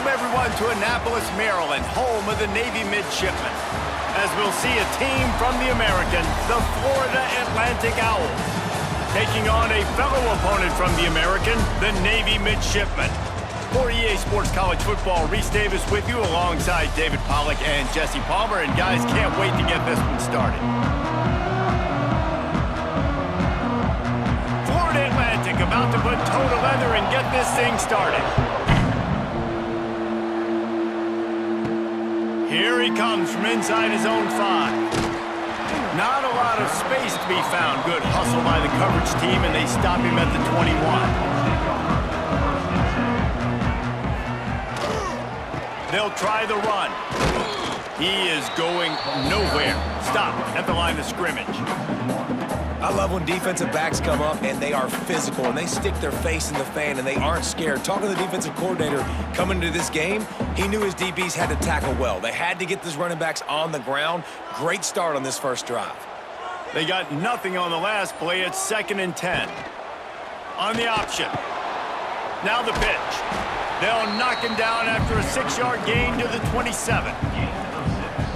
Welcome, everyone, to Annapolis, Maryland, home of the Navy Midshipmen, as we'll see a team from the American, the Florida Atlantic Owls, taking on a fellow opponent from the American, the Navy Midshipmen. For EA Sports College Football, Reese Davis with you alongside David Pollack and Jesse Palmer, and guys, can't wait to get this one started. Florida Atlantic about to put toe to leather and get this thing started. Here he comes from inside his own 5. Not a lot of space to be found. Good hustle by the coverage team, and they stop him at the 21. They'll try the run. He is going nowhere. Stop at the line of scrimmage. I love when defensive backs come up and they are physical and they stick their face in the fan and they aren't scared. Talking to the defensive coordinator coming into this game, he knew his DBs had to tackle well. They had to get these running backs on the ground. Great start on this first drive. They got nothing on the last play. It's 2nd and 10. On the option. Now the pitch. They'll knock him down after a 6-yard gain to the 27.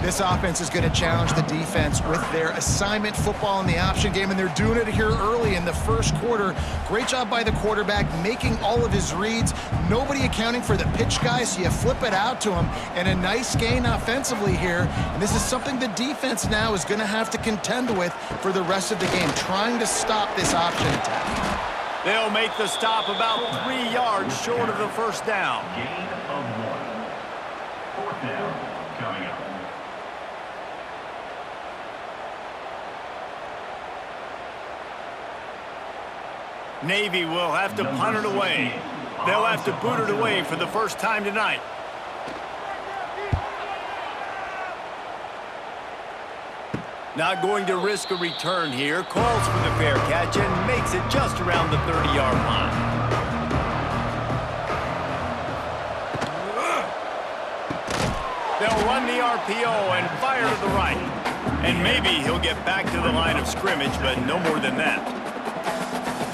This offense is going to challenge the defense with their assignment football in the option game, and they're doing it here early in the first quarter. Great job by the quarterback, making all of his reads. Nobody accounting for the pitch guy, so you flip it out to him, and a nice gain offensively here. And this is something the defense now is going to have to contend with for the rest of the game, trying to stop this option attack. They'll make the stop about 3 yards short of the first down. Gain of 1. 4th down coming up. Navy will have to punt it away. They'll have to boot it away for the first time tonight. Not going to risk a return here. Calls for the fair catch and makes it just around the 30-yard line. They'll run the RPO and fire to the right. And maybe he'll get back to the line of scrimmage, but no more than that.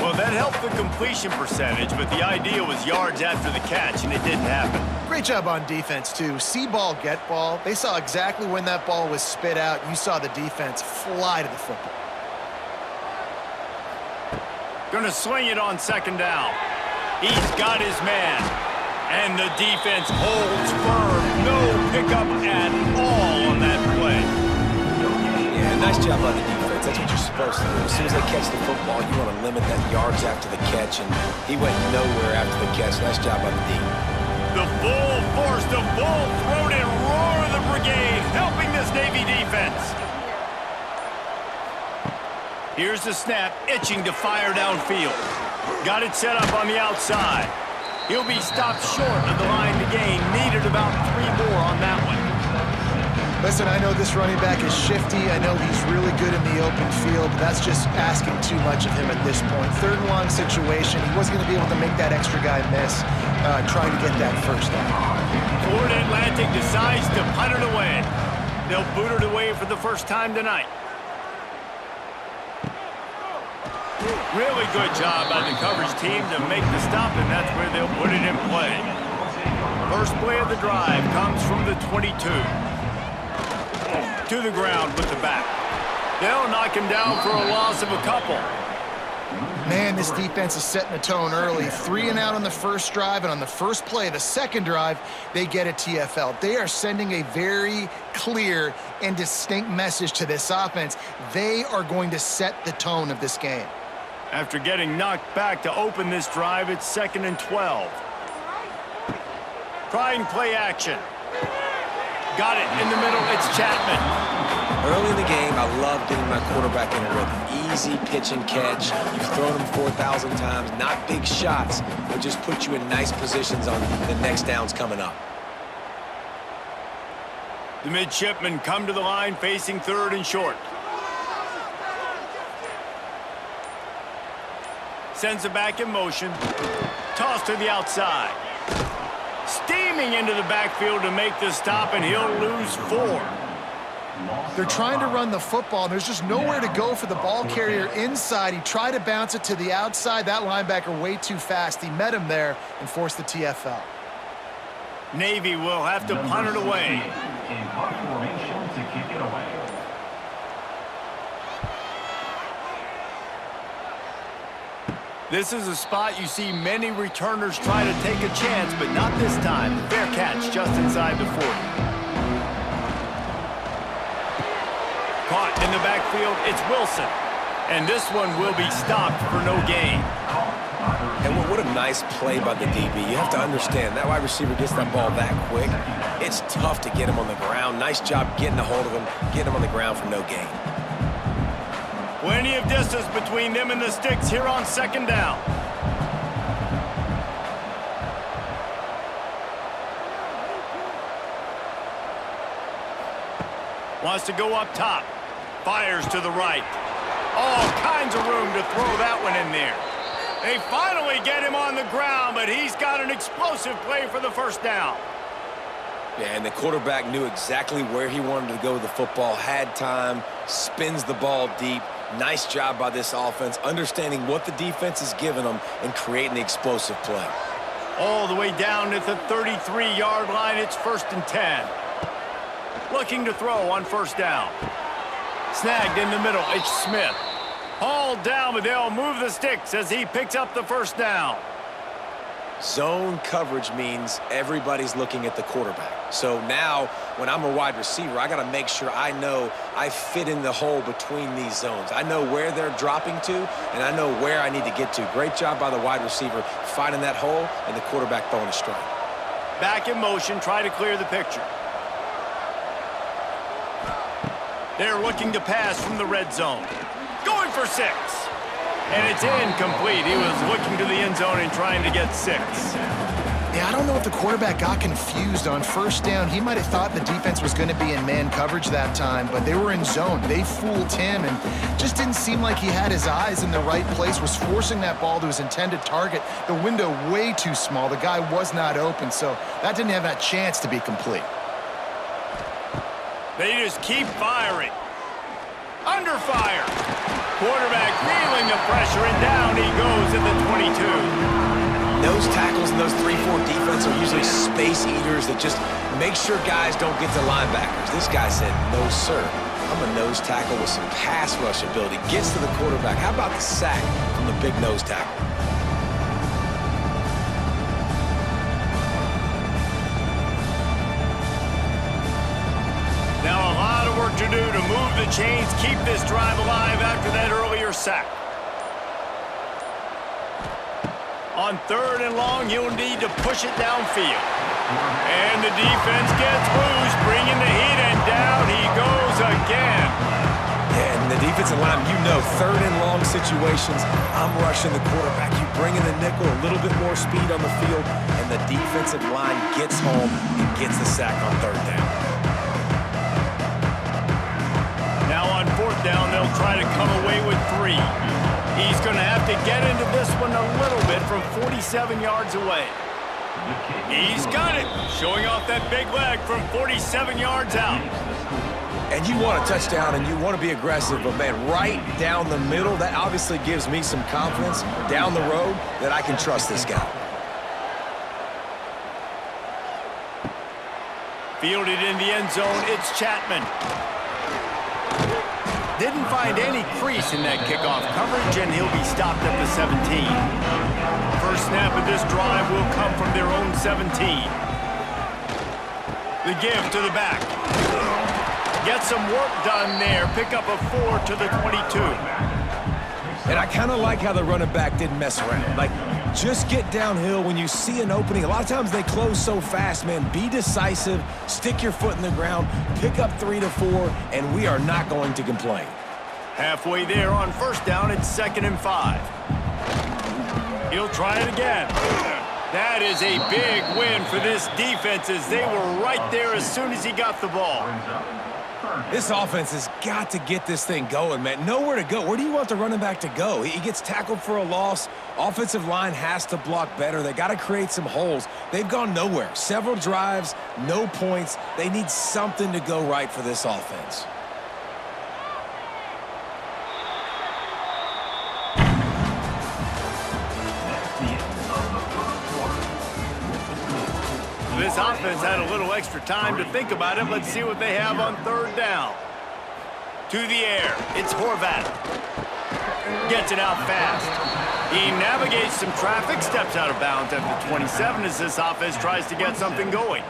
Well, that helped the completion percentage, but the idea was yards after the catch, and it didn't happen. Great job on defense, too. See ball, get ball. They saw exactly when that ball was spit out. You saw the defense fly to the football. Gonna swing it on 2nd down. He's got his man. And the defense holds firm. No pickup at all on that play. Yeah, nice job by the defense. That's what you're supposed to do. As soon as they catch the football, you want to limit that yards after the catch, and he went nowhere after the catch. Nice job by the D. The full force, the full-throated roar of the brigade, helping this Navy defense. Here's the snap, itching to fire downfield. Got it set up on the outside. He'll be stopped short of the line to gain. Needed about 3 more on that one. Listen, I know this running back is shifty. I know he's really good in the open field, but that's just asking too much of him at this point. 3rd and long situation. He wasn't going to be able to make that extra guy miss, trying to get that first down. Florida Atlantic decides to punt it away. They'll boot it away for the first time tonight. Really good job by the coverage team to make the stop, and that's where they'll put it in play. First play of the drive comes from the 22. To the ground with the back. They'll knock him down for a loss of a couple. Man, this defense is setting the tone early. 3 and out on the first drive, and on the first play of the second drive, they get a TFL. They are sending a very clear and distinct message to this offense. They are going to set the tone of this game. After getting knocked back to open this drive, it's 2nd and 12. Trying play action. Got it in the middle, it's Chapman. Early in the game, I love getting my quarterback in a rhythm. Easy pitch and catch. You've thrown him 4,000 times. Not big shots, but just put you in nice positions on the next downs coming up. The Midshipmen come to the line facing 3rd and short. Sends it back in motion. Toss to the outside. Steaming into the backfield to make the stop, and he'll lose 4. They're trying to run the football, and there's just nowhere to go for the ball carrier inside. He tried to bounce it to the outside. That linebacker way too fast. He met him there and forced the TFL. Navy will have to punt it away. In punt formation to kick it away. This is a spot you see many returners try to take a chance, but not this time. Fair catch just inside the 40. Caught in the backfield, it's Wilson. And this one will be stopped for no gain. And what a nice play by the DB. You have to understand, that wide receiver gets that ball that quick. It's tough to get him on the ground. Nice job getting a hold of him, getting him on the ground for no gain. Plenty of distance between them and the sticks here on second down. Wants to go up top. Fires to the right. All kinds of room to throw that one in there. They finally get him on the ground, but he's got an explosive play for the first down. Yeah, and the quarterback knew exactly where he wanted to go with the football, had time, spins the ball deep. Nice job by this offense, understanding what the defense is giving them and creating the explosive play. All the way down at the 33-yard line, it's 1st and 10. Looking to throw on first down. Snagged in the middle, it's Smith. Hauled down, but they'll move the sticks as he picks up the first down. Zone coverage means everybody's looking at the quarterback. So now, when I'm a wide receiver, I got to make sure I know I fit in the hole between these zones. I know where they're dropping to, and I know where I need to get to. Great job by the wide receiver finding that hole, and the quarterback throwing a strike. Back in motion, try to clear the picture. They're looking to pass from the red zone. Going for 6. And it's incomplete. He was looking to the end zone and trying to get 6. Yeah, I don't know if the quarterback got confused on first down. He might have thought the defense was going to be in man coverage that time, but they were in zone. They fooled him and just didn't seem like he had his eyes in the right place, was forcing that ball to his intended target. The window way too small. The guy was not open, so that didn't have that chance to be complete. They just keep firing. Under fire. Quarterback feeling the pressure, and down he goes at the 22. Those tackles and those 3-4 defense are usually space eaters that just make sure guys don't get to linebackers. This guy said, no, sir. I'm a nose tackle with some pass rush ability. Gets to the quarterback. How about the sack from the big nose tackle? Now a lot of work to do to move the chains, keep this drive alive after that earlier sack. On 3rd and long, he'll need to push it downfield. And the defense gets loose, bringing the heat, and down he goes again. Yeah, and the defensive line, you know, 3rd and long situations, I'm rushing the quarterback. You bring in the nickel, a little bit more speed on the field, and the defensive line gets home and gets the sack on 3rd down. Now on 4th down, they'll try to come away with 3. He's going to have to get into this one a little bit from 47 yards away. He's got it, showing off that big leg from 47 yards out. And you want a touchdown and you want to be aggressive, but man, right down the middle, that obviously gives me some confidence down the road that I can trust this guy. Fielded in the end zone, it's Chapman. Didn't find any crease in that kickoff coverage, and he'll be stopped at the 17. First snap of this drive will come from their own 17. The give to the back. Get some work done there. Pick up a 4 to the 22. And I kind of like how the running back didn't mess around. Like, just get downhill when you see an opening. A lot of times they close so fast, man. Be decisive, stick your foot in the ground, pick up 3 to 4, and we are not going to complain. Halfway there on first down, it's 2nd and 5. He'll try it again. That is a big win for this defense as they were right there as soon as he got the ball. This offense has got to get this thing going, man. Nowhere to go. Where do you want the running back to go? He gets tackled for a loss. Offensive line has to block better. They got to create some holes. They've gone nowhere. Several drives, no points. They need something to go right for this offense. This offense had a little extra time to think about it. Let's see what they have on third down. To the air, it's Horvat. Gets it out fast. He navigates some traffic, steps out of bounds at the 27 as this offense tries to get something going.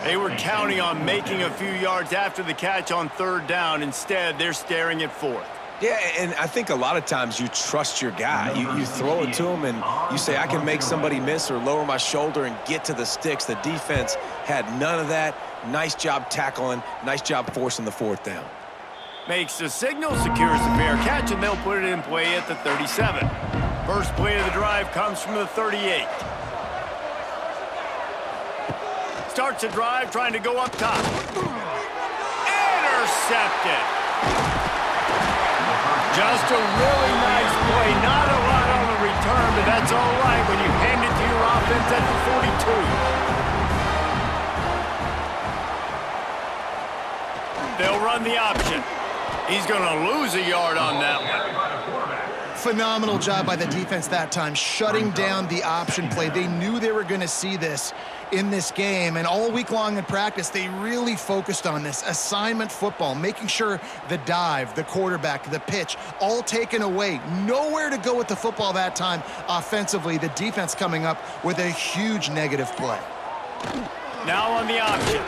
They were counting on making a few yards after the catch on third down. Instead, they're staring at fourth. Yeah, and I think a lot of times you trust your guy. You throw it to him and you say, I can make somebody miss or lower my shoulder and get to the sticks. The defense had none of that. Nice job tackling. Nice job forcing the fourth down. Makes the signal, secures the fair catch, and they'll put it in play at the 37. First play of the drive comes from the 38. Starts the drive, trying to go up top. Intercepted. Just a really nice play. Not a lot on the return, but that's all right when you hand it to your offense at the 42. They'll run the option. He's going to lose a yard on that one. Phenomenal job by the defense that time, shutting down the option play. They knew they were going to see this in this game, and all week long in practice, they really focused on this assignment football, making sure the dive, the quarterback, the pitch, all taken away. Nowhere to go with the football that time offensively. The defense coming up with a huge negative play. Now on the option.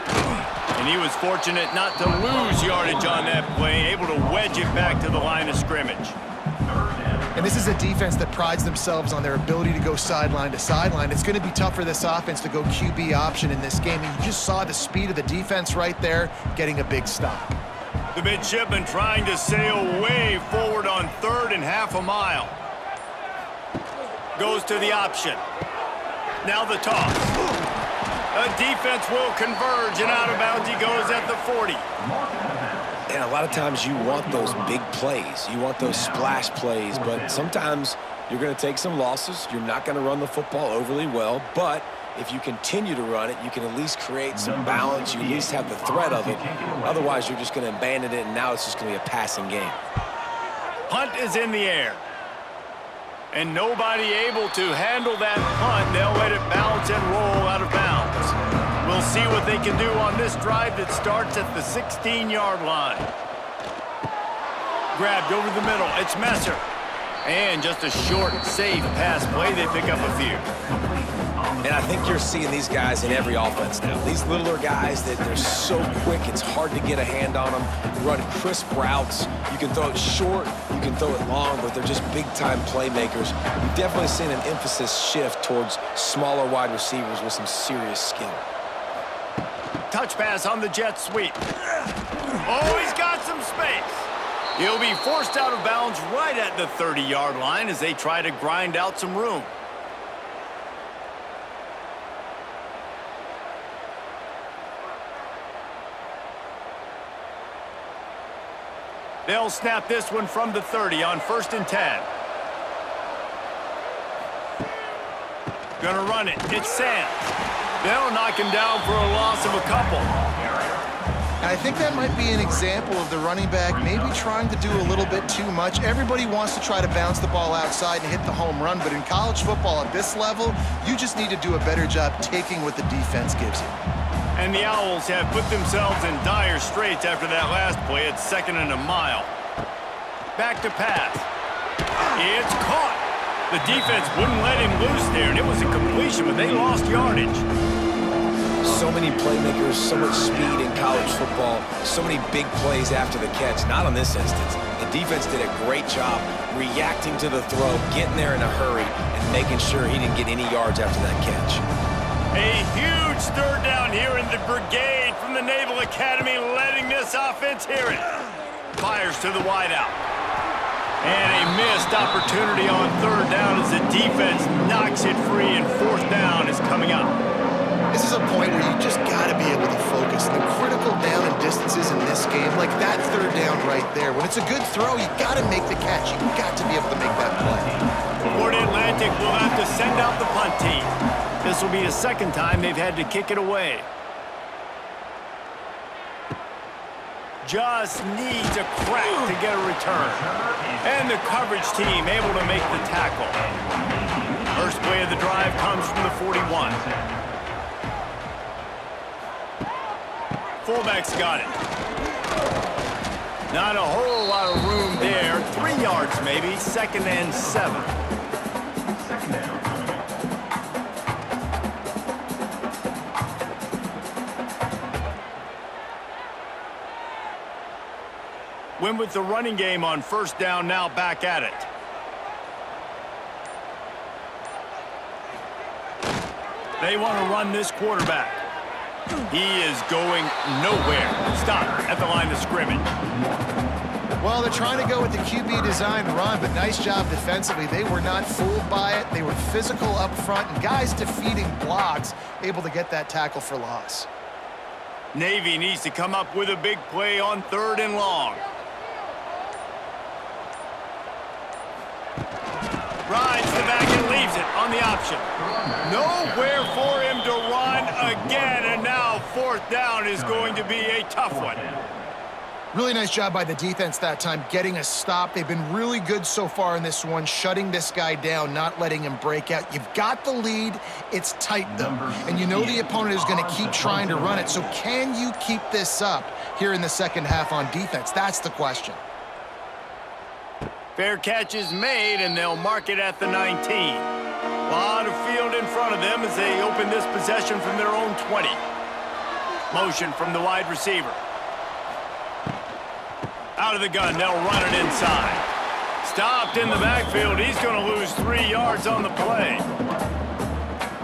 And he was fortunate not to lose yardage on that play, able to wedge it back to the line of scrimmage. And this is a defense that prides themselves on their ability to go sideline to sideline. It's going to be tough for this offense to go QB option in this game. And you just saw the speed of the defense right there, getting a big stop. The Midshipmen trying to sail way forward on third and half a mile. Goes to the option. Now the toss. A defense will converge, and out of bounds he goes at the 40. And a lot of times you want those big plays. You want those splash plays, but sometimes you're going to take some losses. You're not going to run the football overly well, but if you continue to run it, you can at least create some balance. You at least have the threat of it. Otherwise, you're just going to abandon it, and now it's just going to be a passing game. Punt is in the air. And nobody able to handle that punt. They'll let it bounce and roll out of bounds. We'll see what they can do on this drive that starts at the 16-yard line. Grabbed over the middle. It's Messer. And just a short, safe pass play. They pick up a few. And I think you're seeing these guys in every offense now. These littler guys that they're so quick, it's hard to get a hand on them. Run crisp routes. You can throw it short, you can throw it long, but they're just big-time playmakers. You've definitely seen an emphasis shift towards smaller wide receivers with some serious skill. Touch pass on the jet sweep. Oh, he's got some space. He'll be forced out of bounds right at the 30-yard line as they try to grind out some room. They'll snap this one from the 30 on 1st and 10. Gonna run it. It's Sands. They'll knock him down for a loss of a couple. And I think that might be an example of the running back maybe trying to do a little bit too much. Everybody wants to try to bounce the ball outside and hit the home run, but in college football at this level, you just need to do a better job taking what the defense gives you. And the Owls have put themselves in dire straits after that last play at 2nd and a mile. Back to pass. It's caught. The defense wouldn't let him loose there, and it was a completion, but they lost yardage. So many playmakers, so much speed in college football, so many big plays after the catch. Not on this instance. The defense did a great job reacting to the throw, getting there in a hurry, and making sure he didn't get any yards after that catch. A huge third down here in the brigade from the Naval Academy, letting this offense hear it. Fires to the wideout. And a missed opportunity on third down as the defense knocks it free, and 4th down is coming up. This is a point where you just got to be able to focus. The critical down and distances in this game, like that third down right there. When it's a good throw, you got to make the catch. You got to be able to make that play. Florida Atlantic will have to send out the punt team. This will be the 2nd time they've had to kick it away. Just needs a crack to get a return. And the coverage team able to make the tackle. First play of the drive comes from the 41. fullback's got it. Not a whole lot of room there. 3 yards maybe. 2nd and 7. Second down. Win with the running game on 1st down, now back at it. They want to run this quarterback. He is going nowhere. Stop at the line of scrimmage. Well, they're trying to go with the QB design run, but nice job defensively. They were not fooled by it. They were physical up front, and guys defeating blocks, able to get that tackle for loss. Navy needs to come up with a big play on 3rd and long. Rides the back and leaves it on the option. Nowhere for him to run again, and now 4th down is going to be a tough one. Really nice job by the defense that time, getting a stop. They've been really good so far in this one, shutting this guy down, not letting him break out. You've got the lead. It's tight, though, and you know the opponent is going to keep trying to run it. So can you keep this up here in the second half on defense? That's the question. Fair catch is made, and they'll mark it at the 19. A lot of field in front of them as they open this possession from their own 20. Motion from the wide receiver. Out of the gun, they'll run it inside. Stopped in the backfield. He's going to lose 3 yards on the play.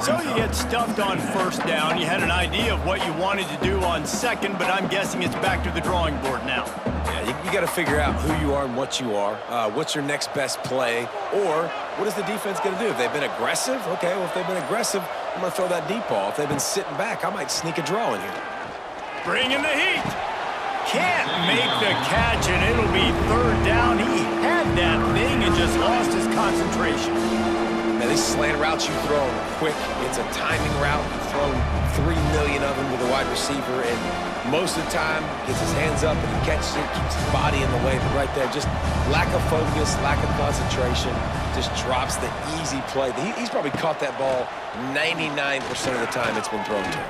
So you get stuffed on 1st down. You had an idea of what you wanted to do on 2nd, but I'm guessing it's back to the drawing board now. Yeah, you got to figure out who you are and what you are. What's your next best play? Or what is the defense going to do? If they've been aggressive, okay, well, if they've been aggressive, I'm going to throw that deep ball. If they've been sitting back, I might sneak a draw in here. Bringing the heat. Can't make the catch, and it'll be 3rd down. He had that thing and just lost his concentration. Now, these slant routes you throw them quick. It's a timing route. You've thrown 3 million of them with a wide receiver, and most of the time gets his hands up and he catches it, keeps his body in the way. But right there, just lack of focus, lack of concentration, just drops the easy play. He's probably caught that ball 99% of the time it's been thrown to him.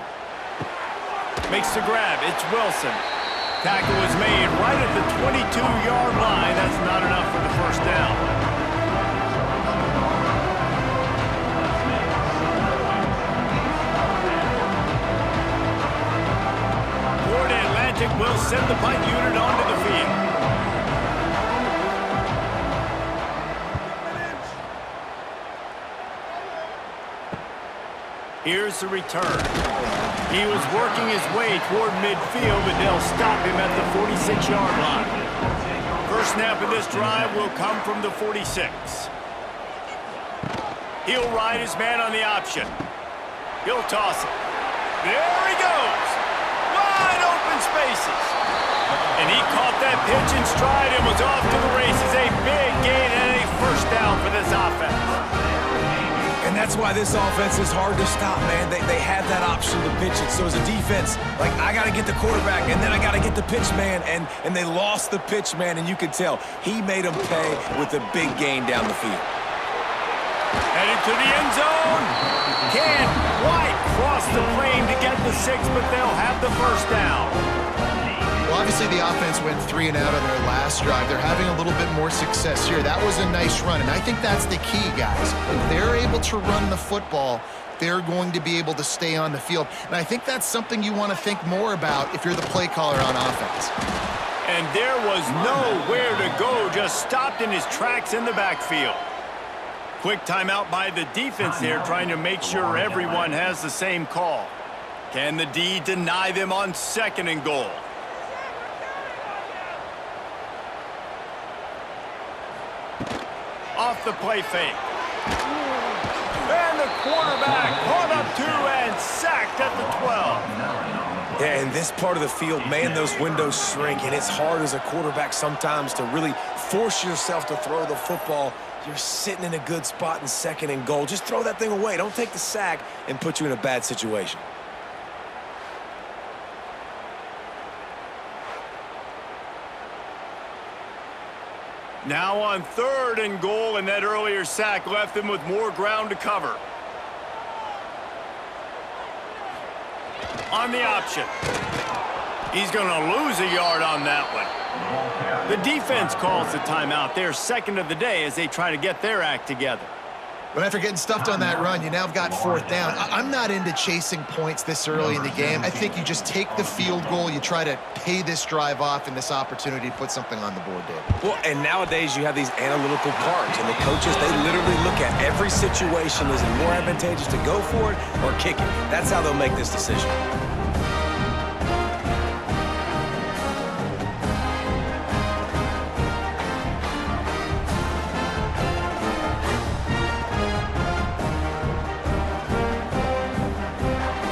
Makes the grab. It's Wilson. Tackle is made right at the 22-yard line. That's not enough for the 1st down. Florida Atlantic will send the punt unit onto the field. Here's the return. He was working his way toward midfield, but they'll stop him at the 46-yard line. First snap of this drive will come from the 46. He'll ride his man on the option. He'll toss it. There he goes. Wide open spaces. And he caught that pitch in stride and was off to the races. A big gain and a 1st down for this offense. And that's why this offense is hard to stop, man. They have that option to pitch it. So as a defense, like, I got to get the quarterback, and then I got to get the pitch man, and they lost the pitch man, and you could tell he made them pay with a big gain down the field. Headed to the end zone. Can't quite cross the plane to get the 6, but they'll have the 1st down. Well, obviously the offense went 3 and out on their last drive. They're having a little bit more success here. That was a nice run, and I think that's the key, guys. If they're able to run the football, they're going to be able to stay on the field. And I think that's something you want to think more about if you're the play caller on offense. And there was nowhere to go, just stopped in his tracks in the backfield. Quick timeout by the defense there, trying to make sure everyone has the same call. Can the D deny them on 2nd and goal? Off the play fake. And the quarterback caught up to and sacked at the 12. Yeah, in this part of the field, man, those windows shrink, and it's hard as a quarterback sometimes to really force yourself to throw the football. You're sitting in a good spot in 2nd and goal. Just throw that thing away. Don't take the sack and put you in a bad situation. Now on 3rd and goal, and that earlier sack left them with more ground to cover. On the option. He's going to lose a yard on that one. The defense calls the timeout. They're second of the day as they try to get their act together. But after getting stuffed on that run, you now have got fourth down. I'm not into chasing points this early in the game. I think you just take the field goal. You try to pay this drive off and this opportunity to put something on the board, David. Well, and nowadays you have these analytical cards, and the coaches, they literally look at every situation. Is it more advantageous to go for it or kick it? That's how they'll make this decision.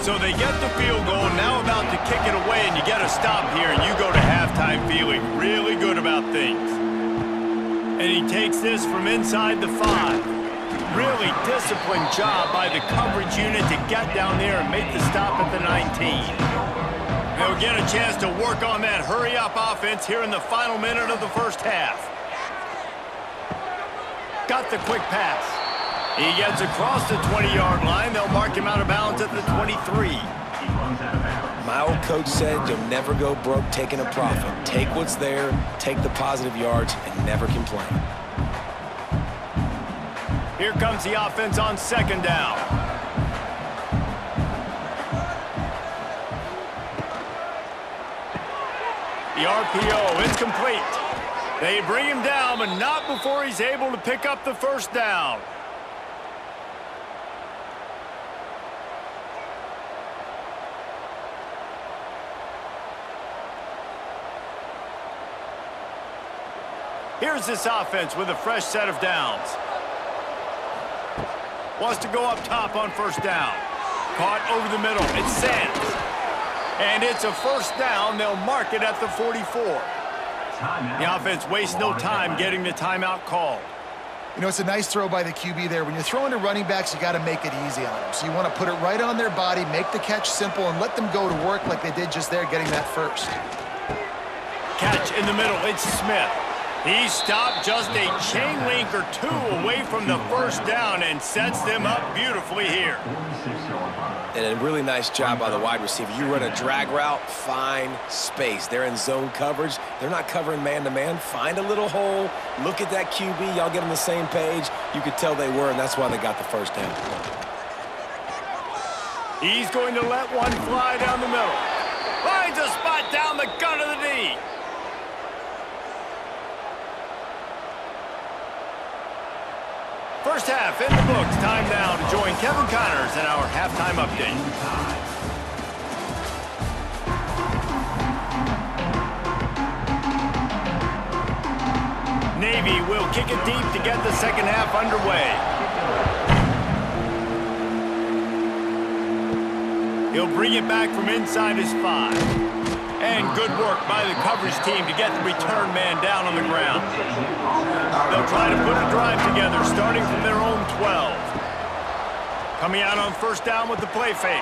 So they get the field goal, now about to kick it away, and you get a stop here, and you go to halftime feeling really good about things. And he takes this from inside the 5. Really disciplined job by the coverage unit to get down there and make the stop at the 19. They'll get a chance to work on that hurry-up offense here in the final minute of the first half. Got the quick pass. He gets across the 20-yard line. They'll mark him out of bounds at the 23. My old coach said you'll never go broke taking a profit. Take what's there, take the positive yards, and never complain. Here comes the offense on second down. The RPO incomplete. They bring him down, but not before he's able to pick up the first down. Here's this offense with a fresh set of downs. Wants to go up top on first down. Caught over the middle. It's Sands. And it's a first down. They'll mark it at the 44. The offense wastes no time getting the timeout called. You know, it's a nice throw by the QB there. When you're throwing to running backs, you got to make it easy on them. So you want to put it right on their body, make the catch simple, and let them go to work like they did just there, getting that first. Catch in the middle. It's Smith. He stopped just a chain link or two away from the first down and sets them up beautifully here. And a really nice job by the wide receiver. You run a drag route, find space. They're in zone coverage. They're not covering man-to-man. Find a little hole. Look at that QB. Y'all get on the same page. You could tell they were, and that's why they got the first down. He's going to let one fly down the middle. Finds a spot down the gut of the knee. First half in the books. Time now to join Kevin Connors in our halftime update. Navy will kick it deep to get the second half underway. He'll bring it back from inside his 5. And good work by the coverage team to get the return man down on the ground. They'll try to put a drive together, starting from their own 12. Coming out on first down with the play fake.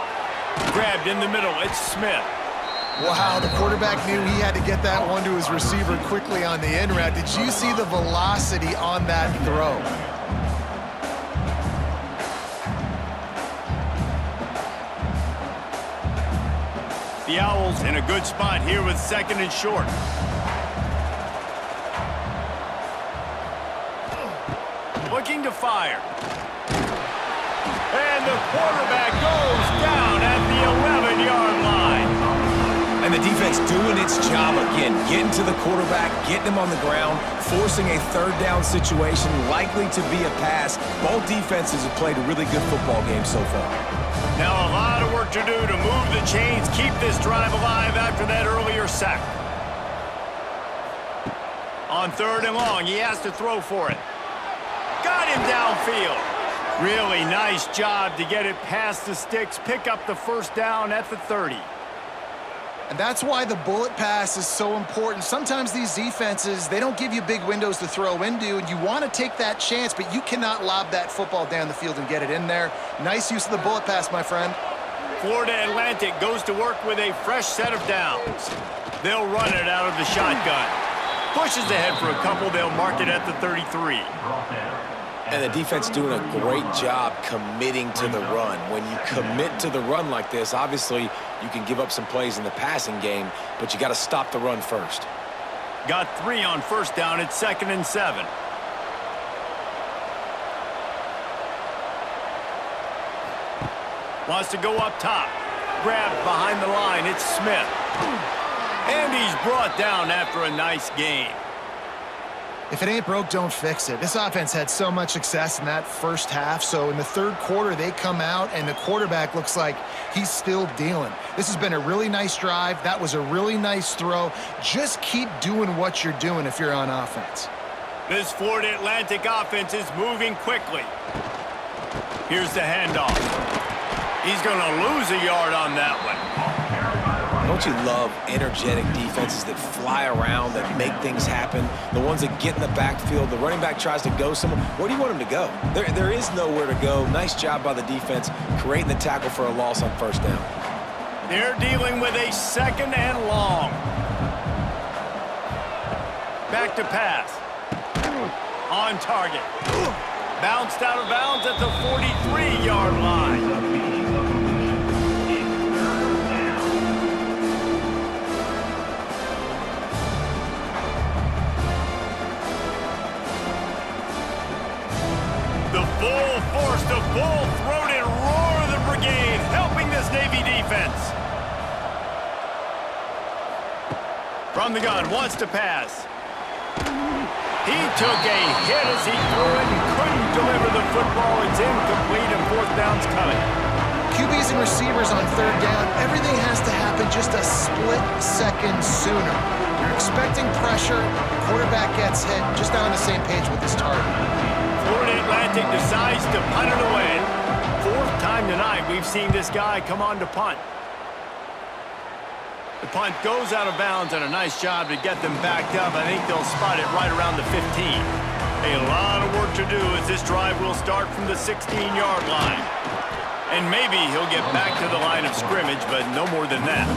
Grabbed in the middle, it's Smith. Wow, the quarterback knew he had to get that one to his receiver quickly on the in route. Did you see the velocity on that throw? The Owls in a good spot here with second and short. Looking to fire. And the quarterback goes down at the 11-yard line. And the defense doing its job again, getting to the quarterback, getting him on the ground, forcing a third down situation, likely to be a pass. Both defenses have played a really good football game so far. Now a lot of work to do to move the chains, keep this drive alive after that earlier sack. On third and long, he has to throw for it. Got him downfield. Really nice job to get it past the sticks, pick up the first down at the 30. And that's why the bullet pass is so important. Sometimes these defenses, they don't give you big windows to throw into, and you want to take that chance, but you cannot lob that football down the field and get it in there. Nice use of the bullet pass, my friend. Florida Atlantic goes to work with a fresh set of downs. They'll run it out of the shotgun. Pushes ahead for a couple, they'll mark it at the 33. And the defense doing a great job committing to the run. When you commit to the run like this, obviously you can give up some plays in the passing game, but you got to stop the run first. Got 3 on first down. It's 2nd and 7. Wants to go up top. Grabbed behind the line. It's Smith. And he's brought down after a nice gain. If it ain't broke, don't fix it. This offense had so much success in that first half, so in the third quarter, they come out, and the quarterback looks like he's still dealing. This has been a really nice drive. That was a really nice throw. Just keep doing what you're doing if you're on offense. This Florida Atlantic offense is moving quickly. Here's the handoff. He's going to lose a yard on that one. Don't you love energetic defenses that fly around, that make things happen? The ones that get in the backfield, the running back tries to go somewhere. Where do you want him to go? There is nowhere to go. Nice job by the defense, creating the tackle for a loss on first down. They're dealing with a 2nd and long. Back to pass. On target. Bounced out of bounds at the 43-yard line. The full force, the full-throated roar of the brigade, helping this Navy defense. From the gun, wants to pass. He took a hit as he threw it and couldn't deliver the football. It's incomplete and 4th down's coming. QBs and receivers on 3rd down, everything has to happen just a split second sooner. You're expecting pressure, the quarterback gets hit, just not on the same page with his target. Florida Atlantic decides to punt it away. 4th time tonight we've seen this guy come on to punt. The punt goes out of bounds, and a nice job to get them backed up. I think they'll spot it right around the 15. A lot of work to do as this drive will start from the 16-yard line. And maybe he'll get back to the line of scrimmage, but no more than that.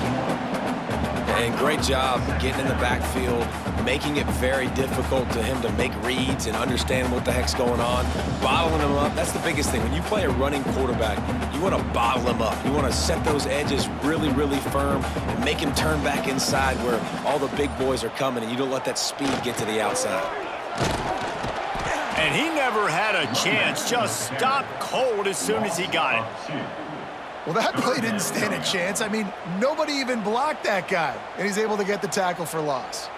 And great job getting in the backfield, making it very difficult to him to make reads and understand what the heck's going on, bottling him up. That's the biggest thing. When you play a running quarterback, you want to bottle him up. You want to set those edges really, really firm and make him turn back inside where all the big boys are coming, and you don't let that speed get to the outside. And he never had a chance. Just stopped cold as soon as he got it. Well, that play didn't stand a chance. I mean, nobody even blocked that guy, and he's able to get the tackle for loss.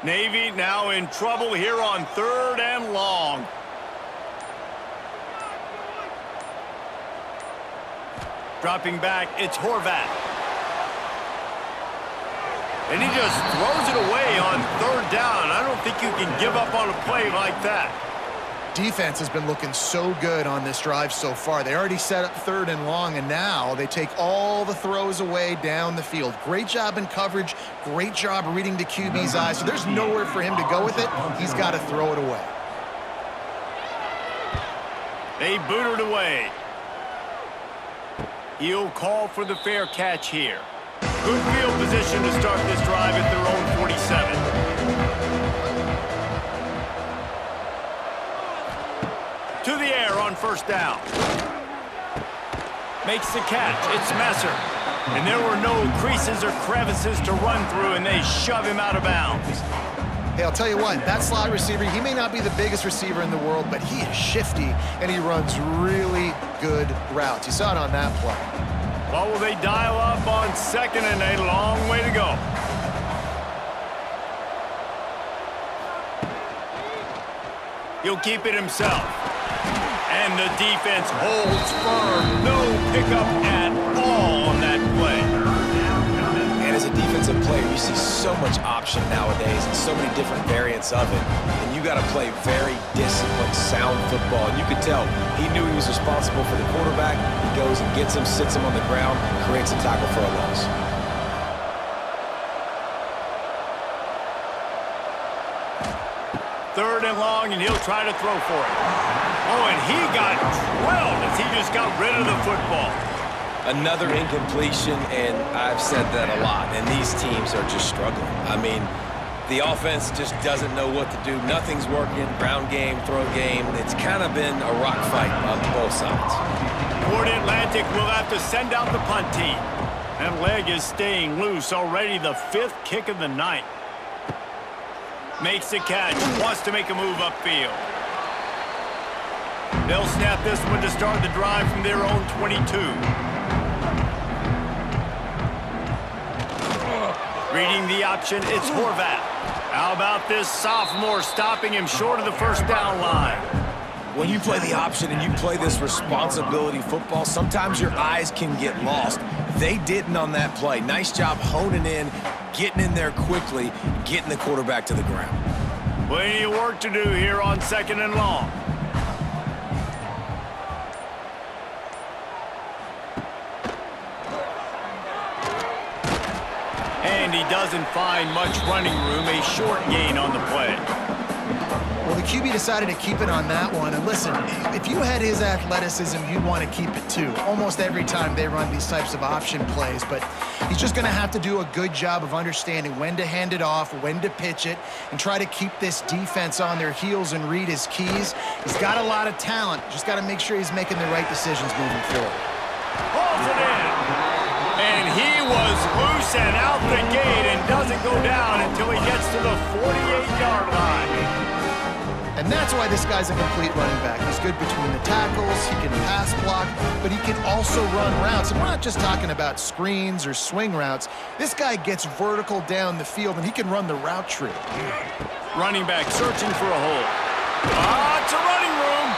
Navy now in trouble here on 3rd and long. Dropping back, it's Horvath. And he just throws it away on 3rd down. I don't think you can give up on a play like that. Defense has been looking so good on this drive so far. They already set up 3rd and long, and now they take all the throws away down the field. Great job in coverage. Great job reading the QB's eyes. So there's nowhere for him to go with it. He's got to throw it away. They boot it away. He'll call for the fair catch here. Good field position to start this drive at their own 47. To the air on 1st down. Makes the catch. It's Messer. And there were no creases or crevices to run through, and they shove him out of bounds. Hey, I'll tell you what, that slot receiver, he may not be the biggest receiver in the world, but he is shifty, and he runs really good routes. You saw it on that play. Well, will they dial up on 2nd and a long way to go? He'll keep it himself. And the defense holds firm. No pickup at all on that play. And as a defensive player, you see so much option nowadays and so many different variants of it. And you got to play very disciplined, sound football. And you could tell he knew he was responsible for the quarterback. He goes and gets him, sits him on the ground, creates a tackle for a loss. Third and long, and he'll try to throw for it. Oh, and he got drilled as he just got rid of the football. Another incompletion, and I've said that a lot, and these teams are just struggling. I mean, The offense just doesn't know what to do. Nothing's working. Ground game, throw game. It's kind of been a rock fight on both sides. Florida Atlantic will have to send out the punt team. That leg is staying loose already, the 5th kick of the night. Makes the catch, wants to make a move upfield. They'll snap this one to start the drive from their own 22. Reading the option, it's Horvath. How about this sophomore stopping him short of the first down line? When you play the option and you play this responsibility football, sometimes your eyes can get lost. They didn't on that play. Nice job honing in, getting in there quickly, getting the quarterback to the ground. Plenty of work to do here on 2nd and long. And he doesn't find much running room, a short gain on the play. Well, the QB decided to keep it on that one. And listen, if you had his athleticism, you'd want to keep it too. Almost every time they run these types of option plays. But he's just going to have to do a good job of understanding when to hand it off, when to pitch it, and try to keep this defense on their heels and read his keys. He's got a lot of talent. Just got to make sure he's making the right decisions moving forward. Pulls it in. And he was loose and out the gate and doesn't go down until he gets to the 48-yard line. And that's why this guy's a complete running back. He's good between the tackles, he can pass block, but he can also run routes. And we're not just talking about screens or swing routes. This guy gets vertical down the field, and he can run the route tree. Running back searching for a hole. It's a running room.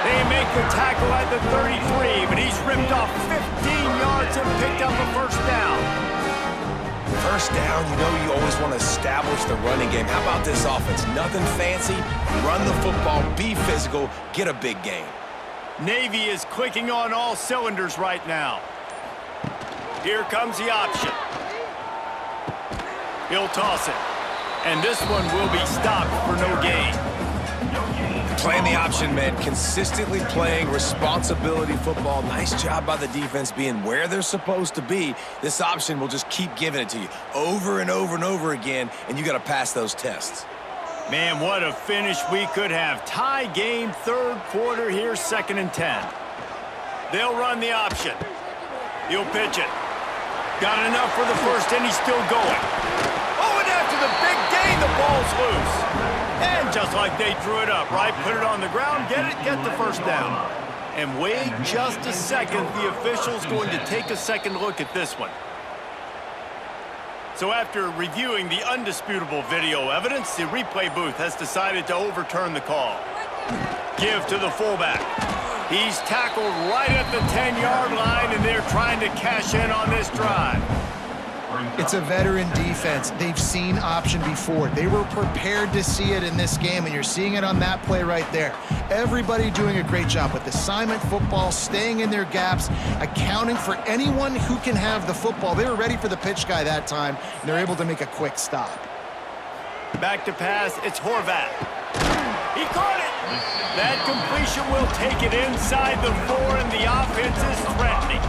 They make the tackle at the 33, but he's ripped off 15 yards and picked up a first down. First down, you know you always want to establish the running game. How about this offense? Nothing fancy. Run the football, be physical, get a big gain. Navy is clicking on all cylinders right now. Here comes the option. He'll toss it. And this one will be stopped for no gain. Playing the option, man. Consistently playing responsibility football. Nice job by the defense being where they're supposed to be. This option will just keep giving it to you over and over and over again, and you got to pass those tests. Man, what a finish we could have. Tie game, 3rd quarter here, 2nd and 10. They'll run the option. He'll pitch it. Got enough for the first, and he's still going. Oh, and after the big gain, the ball's loose. And just like they drew it up, right? Put it on the ground, get it, get the first down. And wait just a second, the official's going to take a second look at this one. So after reviewing the undisputable video evidence, the replay booth has decided to overturn the call. Give to the fullback. He's tackled right at the 10-yard line, and they're trying to cash in on this drive. It's a veteran defense. They've seen option before. They were prepared to see it in this game, and you're seeing it on that play right there. Everybody doing a great job with assignment football, staying in their gaps, accounting for anyone who can have the football. They were ready for the pitch guy that time, and they're able to make a quick stop. Back to pass, it's Horvath. He caught it! That completion will take it inside the 4, and the offense is threatening.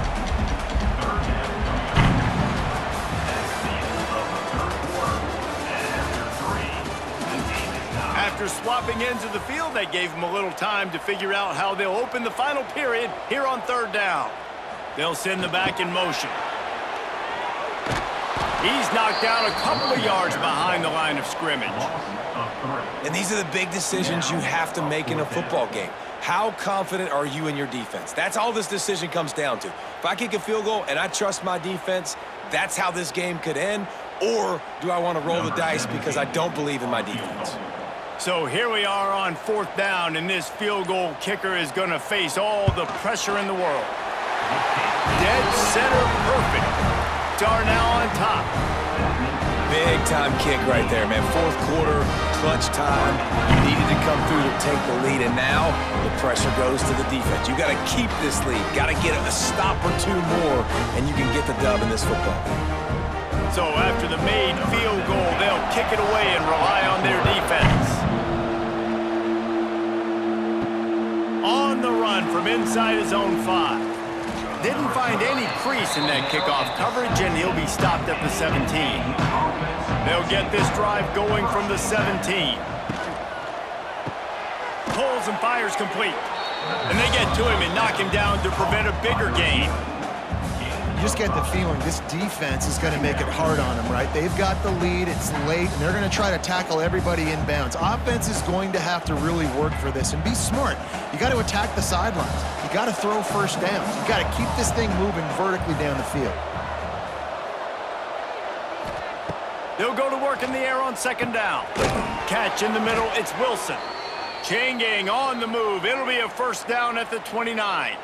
After swapping ends of the field, they gave him a little time to figure out how they'll open the final period here on 3rd down. They'll send the back in motion. He's knocked down a couple of yards behind the line of scrimmage. And these are the big decisions you have to make in a football game. How confident are you in your defense? That's all this decision comes down to. If I kick a field goal and I trust my defense, that's how this game could end. Or do I want to roll the dice because I don't believe in my defense? So here we are on 4th down, and this field goal kicker is going to face all the pressure in the world. Dead center perfect. Dar now on top. Big time kick right there, man. 4th quarter, clutch time. You needed to come through to take the lead, and now the pressure goes to the defense. You got to keep this lead. Got to get a stop or two more, and you can get the dub in this football game. So after the made field goal, they'll kick it away and rely on their defense. On the run from inside his own 5. didn't find any crease in that kickoff coverage, and he'll be stopped at the 17. They'll get this drive going from the 17. Pulls and fires complete. And they get to him and knock him down to prevent a bigger gain. You just get the feeling this defense is going to make it hard on them, right? They've got the lead, it's late, and they're going to try to tackle everybody inbounds. Offense is going to have to really work for this and be smart. You got to attack the sidelines. You got to throw first downs. You got to keep this thing moving vertically down the field. They'll go to work in the air on second down. Catch in the middle, it's Wilson. Chain gang on the move. It'll be a first down at the 29.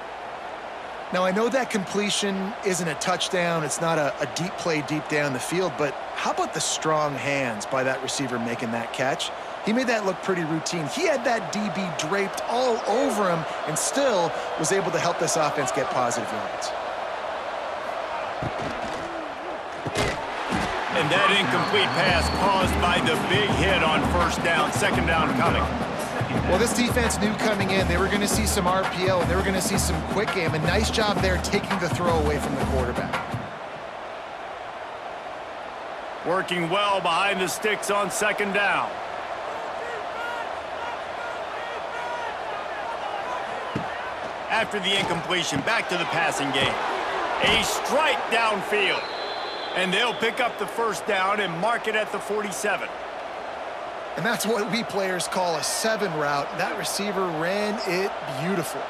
Now, I know that completion isn't a touchdown. It's not a deep play deep down the field, but how about the strong hands by that receiver making that catch? He made that look pretty routine. He had that DB draped all over him and still was able to help this offense get positive yards. And that incomplete pass caused by the big hit on first down. Second down coming. Well, this defense knew coming in they were going to see some RPO and they were going to see some quick game. A nice job there taking the throw away from the quarterback. Working well behind the sticks on second down. After the incompletion, back to the passing game. A strike downfield. And they'll pick up the first down and mark it at the 47. And that's what we players call a 7 route. That receiver ran it beautiful.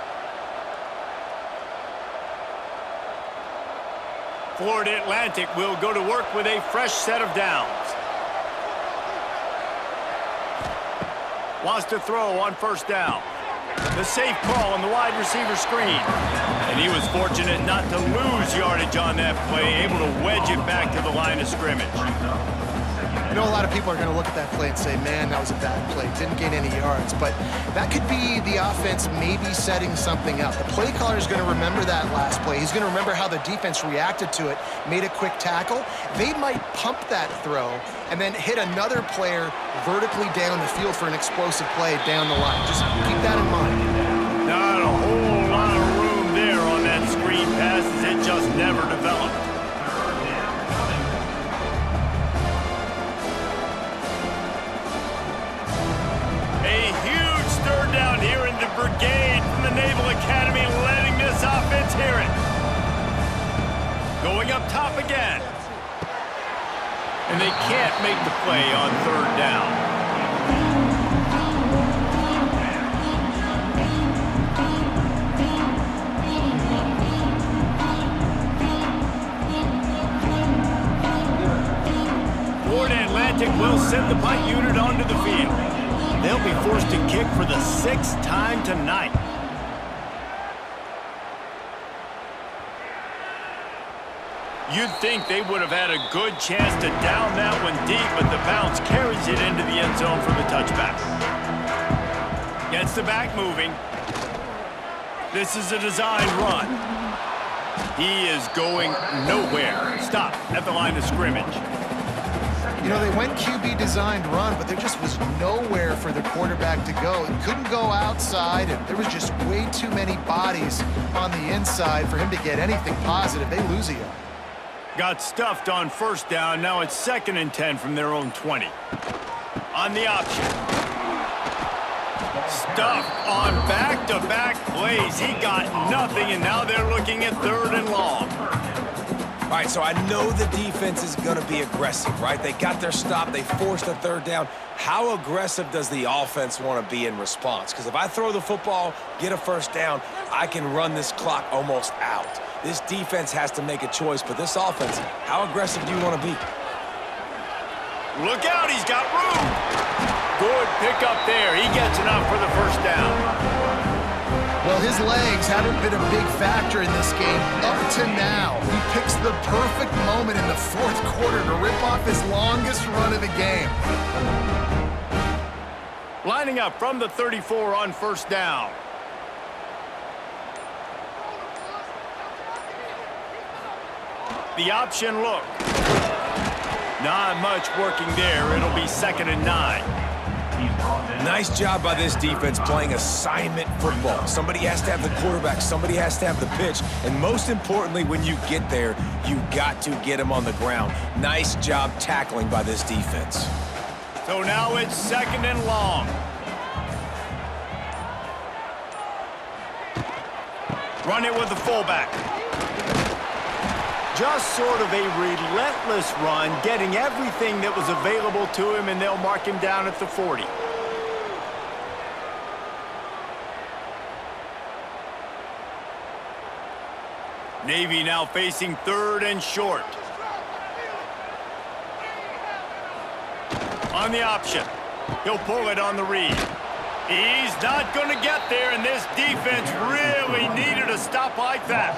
Florida Atlantic will go to work with a fresh set of downs. Wants to throw on first down. The safe call on the wide receiver screen. And he was fortunate not to lose yardage on that play, able to wedge it back to the line of scrimmage. I know a lot of people are going to look at that play and say, man, that was a bad play. Didn't gain any yards. But that could be the offense maybe setting something up. The play caller is going to remember that last play. He's going to remember how the defense reacted to it, made a quick tackle. They might pump that throw and then hit another player vertically down the field for an explosive play down the line. Just keep that in mind. Not a whole lot of room there on that screen pass as it just never developed. Down here in the brigade from the Naval Academy, letting this offense hear it. Going up top again. And they can't make the play on third down. Florida Atlantic will send the punt unit onto the field. They'll be forced to kick for the 6th time tonight. You'd think they would have had a good chance to down that one deep, but the bounce carries it into the end zone for the touchback. Gets the back moving. This is a designed run. He is going nowhere. Stop at the line of scrimmage. You know, they went QB designed run, but there just was nowhere for the quarterback to go. He couldn't go outside, and there was just way too many bodies on the inside for him to get anything positive. They lose a yard. Got stuffed on first down. Now it's 2nd and 10 from their own 20. On the option. Stuffed on back-to-back plays. He got nothing, and now they're looking at 3rd and long. All right, so I know the defense is going to be aggressive, right? They got their stop. They forced a third down. How aggressive does the offense want to be in response? Because if I throw the football, get a first down, I can run this clock almost out. This defense has to make a choice, but this offense, how aggressive do you want to be? Look out, he's got room. Good pickup there. He gets enough for the first down. Well, his legs haven't been a big factor in this game up to now. He picks the perfect moment in the 4th quarter to rip off his longest run of the game. Lining up from the 34 on first down. The option look. Not much working there. It'll be 2nd and 9. Nice job by this defense playing assignment football. Somebody has to have the quarterback, somebody has to have the pitch, and most importantly, when you get there, you got to get him on the ground. Nice job tackling by this defense. So now it's 2nd and long. Run it with the fullback. Just sort of a relentless run, getting everything that was available to him, and they'll mark him down at the 40. Navy now facing 3rd and short. On the option. He'll pull it on the read. He's not going to get there, and this defense really needed a stop like that.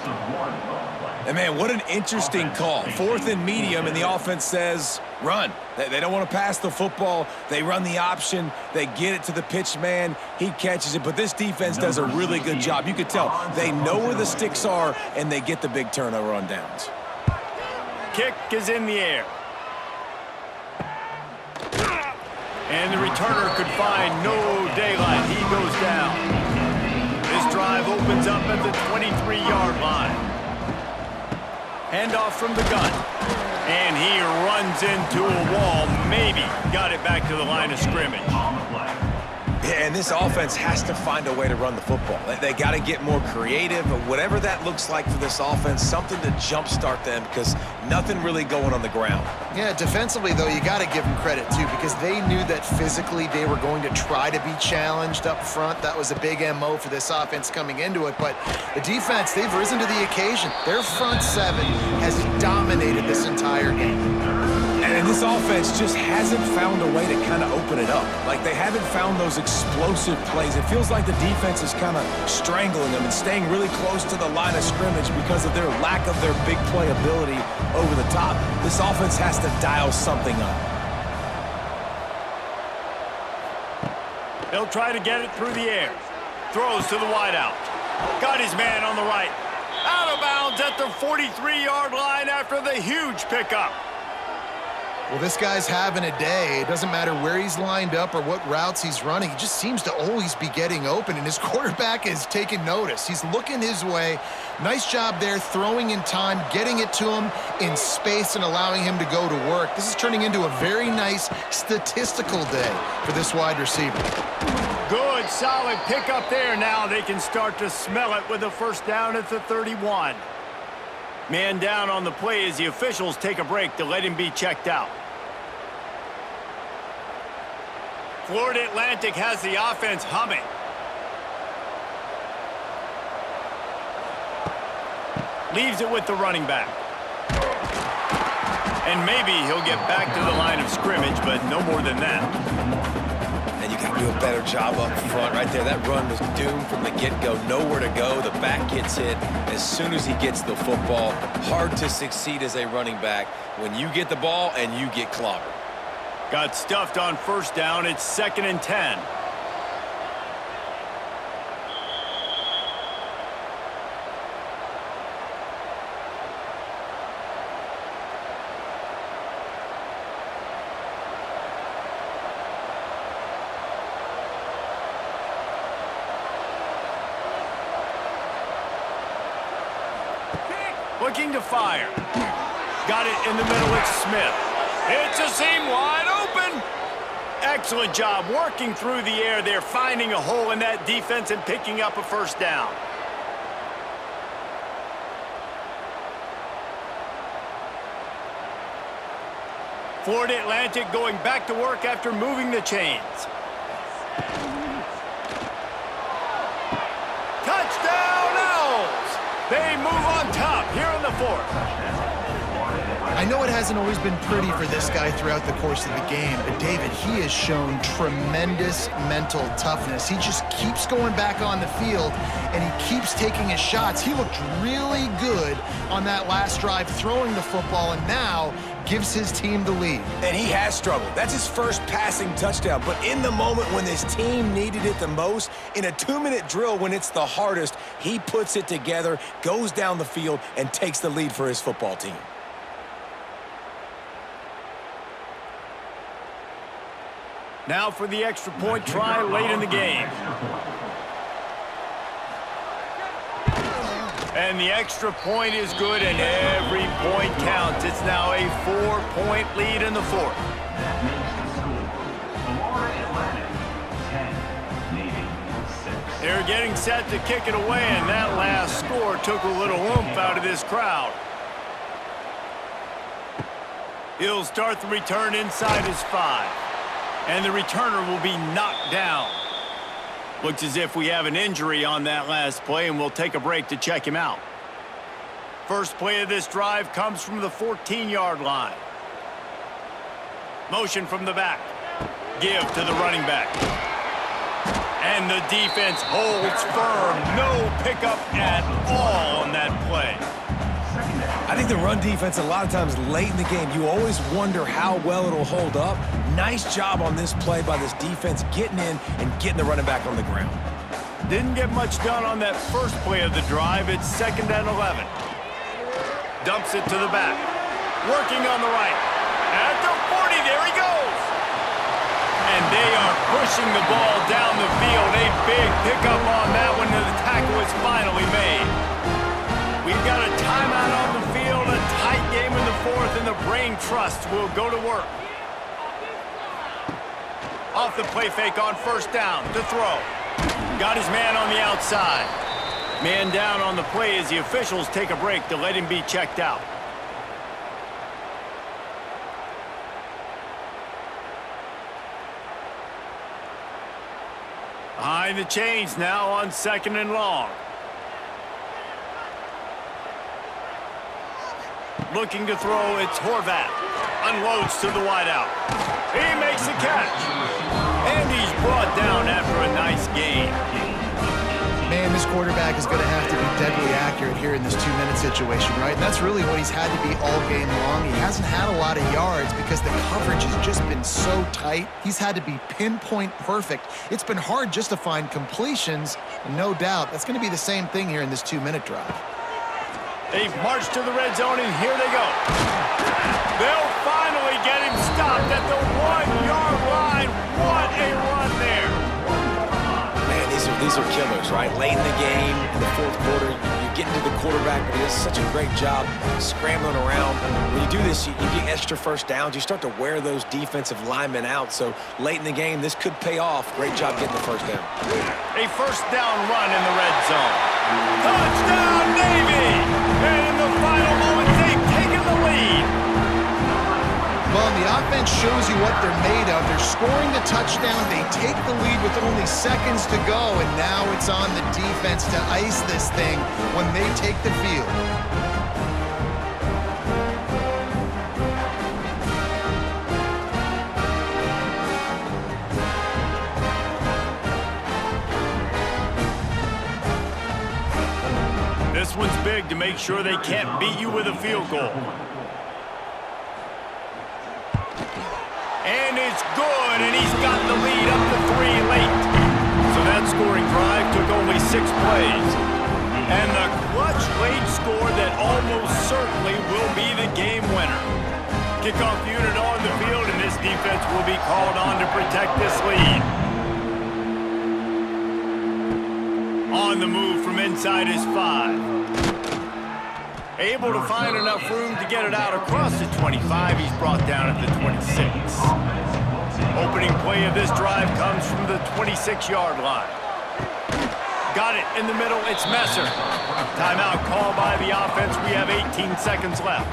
And, man, what an interesting call. 4th and medium, and the offense says, run. They don't want to pass the football. They run the option. They get it to the pitch man. He catches it. But this defense does a really good job. You could tell they know where the sticks are, and they get the big turnover on downs. Kick is in the air. And the returner could find no daylight. He goes down. This drive opens up at the 23-yard line. Handoff from the gun. And he runs into a wall. Maybe got it back to the line of scrimmage. Yeah, and this offense has to find a way to run the football. They got to get more creative, but whatever that looks like for this offense, something to jumpstart them because nothing really going on the ground. Yeah, defensively, though, you got to give them credit, too, because they knew that physically they were going to try to be challenged up front. That was a big MO for this offense coming into it. But the defense, they've risen to the occasion. Their front 7 has dominated this entire game. And this offense just hasn't found a way to kind of open it up. Like, they haven't found those explosive plays. It feels like the defense is kind of strangling them and staying really close to the line of scrimmage because of their lack of their big play ability over the top. This offense has to dial something up. They'll try to get it through the air. Throws to the wideout. Got his man on the right. Out of bounds at the 43-yard line after the huge pickup. Well, this guy's having a day. It doesn't matter where he's lined up or what routes he's running. He just seems to always be getting open, and his quarterback is taking notice. He's looking his way. Nice job there, throwing in time, getting it to him in space and allowing him to go to work. This is turning into a very nice statistical day for this wide receiver. Good, solid pickup there. Now they can start to smell it with a first down at the 31. Man down on the play as the officials take a break to let him be checked out. Florida Atlantic has the offense humming. Leaves it with the running back. And maybe he'll get back to the line of scrimmage, but no more than that. And you got to do a better job up front right there. That run was doomed from the get-go. Nowhere to go. The back gets hit as soon as he gets the football. Hard to succeed as a running back when you get the ball and you get clobbered. Got stuffed on first down. It's 2nd and 10. Looking to fire. Got it in the middle. It's Smith. It's a seam wide open. Excellent job working through the air there, finding a hole in that defense and picking up a first down. Florida Atlantic going back to work after moving the chains. Touchdown Owls! They move on top here in the 4th. I know it hasn't always been pretty for this guy throughout the course of the game, but David, he has shown tremendous mental toughness. He just keeps going back on the field, and he keeps taking his shots. He looked really good on that last drive, throwing the football, and now gives his team the lead. And he has struggled. That's his first passing touchdown. But in the moment when this team needed it the most, in a 2-minute drill when it's the hardest, he puts it together, goes down the field, and takes the lead for his football team. Now for the extra point try late in the game. And the extra point is good, and every point counts. It's now a 4-point lead in the fourth. That makes the score Florida Atlantic 10, Navy 6. They're getting set to kick it away, and that last score took a little oomph out of this crowd. He'll start the return inside his 5. And the returner will be knocked down. Looks as if we have an injury on that last play, and we'll take a break to check him out. First play of this drive comes from the 14-yard line. Motion from the back. Give to the running back. And the defense holds firm. No pickup at all on that play. I think the run defense, a lot of times late in the game, you always wonder how well it'll hold up. Nice job on this play by this defense getting in and getting the running back on the ground. Didn't get much done on that first play of the drive. It's 2nd and 11. Dumps it to the back. Working on the right. At the 40, there he goes. And they are pushing the ball down the field. A big pickup on that one, and the tackle is finally made. We've got a timeout on the field, a tight game in the fourth, and the Brain Trust will go to work. Off the play fake on first down to throw. Got his man on the outside. Man down on the play as the officials take a break to let him be checked out. Behind the chains now on 2nd and long. Looking to throw, it's Horvat. Unloads to the wideout. He makes the catch. And he's brought down after a nice gain. Man, this quarterback is going to have to be deadly accurate here in this 2-minute situation, right? And that's really what he's had to be all game long. He hasn't had a lot of yards because the coverage has just been so tight. He's had to be pinpoint perfect. It's been hard just to find completions, and no doubt that's going to be the same thing here in this 2-minute drive. They've marched to the red zone, and here they go. They'll finally get him stopped at the 1-yard line. What a run there. Man, these are killers, right? Late in the game, in the fourth quarter, you're getting to the quarterback, but he does such a great job scrambling around. When you do this, you get extra first downs. You start to wear those defensive linemen out. So late in the game, this could pay off. Great job getting the first down. A first down run in the red zone. Touchdown, Navy! And in the final moments, they've taken the lead. Well, the offense shows you what they're made of. They're scoring the touchdown. They take the lead with only seconds to go, and now it's on the defense to ice this thing when they take the field. This one's big to make sure they can't beat you with a field goal. And it's good, and he's got the lead up to 3 late. So that scoring drive took only 6 plays. And the clutch late score that almost certainly will be the game winner. Kickoff unit on the field, and this defense will be called on to protect this lead. On the move from inside his 5. Able to find enough room to get it out across the 25. He's brought down at the 26. Opening play of this drive comes from the 26-yard line. Got it in the middle. It's Messer. Timeout called by the offense. We have 18 seconds left.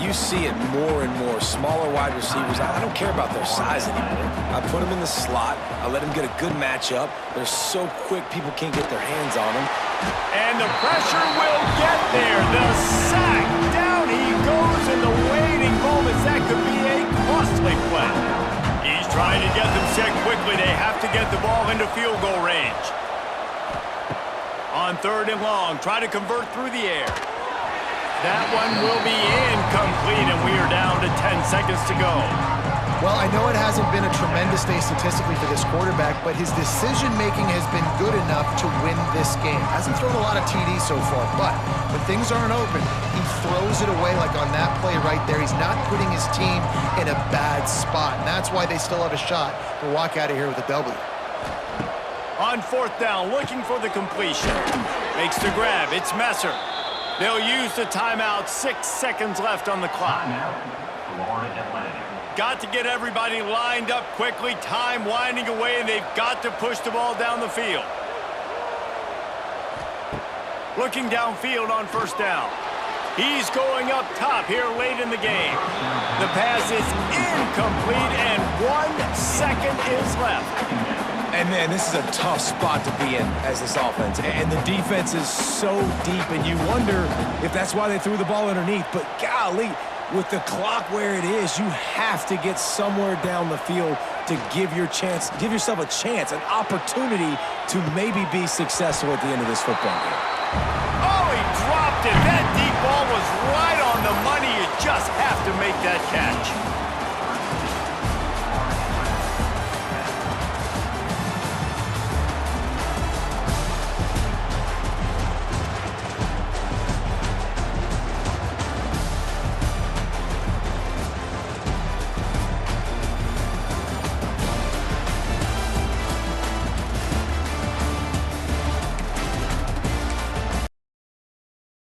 You see it more and more. Smaller wide receivers, I don't care about their size anymore. I put them in the slot. I let them get a good matchup. They're so quick, people can't get their hands on them. And the pressure will get there. The sack. Down he goes in the waiting moments. That could be a costly play. He's trying to get them set quickly. They have to get the ball into field goal range. On 3rd and long, try to convert through the air. That one will be incomplete, and we are down to 10 seconds to go. Well, I know it hasn't been a tremendous day statistically for this quarterback, but his decision-making has been good enough to win this game. Hasn't thrown a lot of TDs so far, but when things aren't open, he throws it away like on that play right there. He's not putting his team in a bad spot, and that's why they still have a shot to walk out of here with a W. On fourth down, looking for the completion. Makes the grab. It's Messer. They'll use the timeout. 6 seconds left on the clock. Timeout, Florida Atlantic. Got to get everybody lined up quickly. Time winding away, and they've got to push the ball down the field. Looking downfield on first down. He's going up top here late in the game. The pass is incomplete, and 1 second is left. And man, this is a tough spot to be in as this offense. And the defense is so deep, and you wonder if that's why they threw the ball underneath. But golly, with the clock where it is, you have to get somewhere down the field to give yourself a chance, an opportunity to maybe be successful at the end of this football game.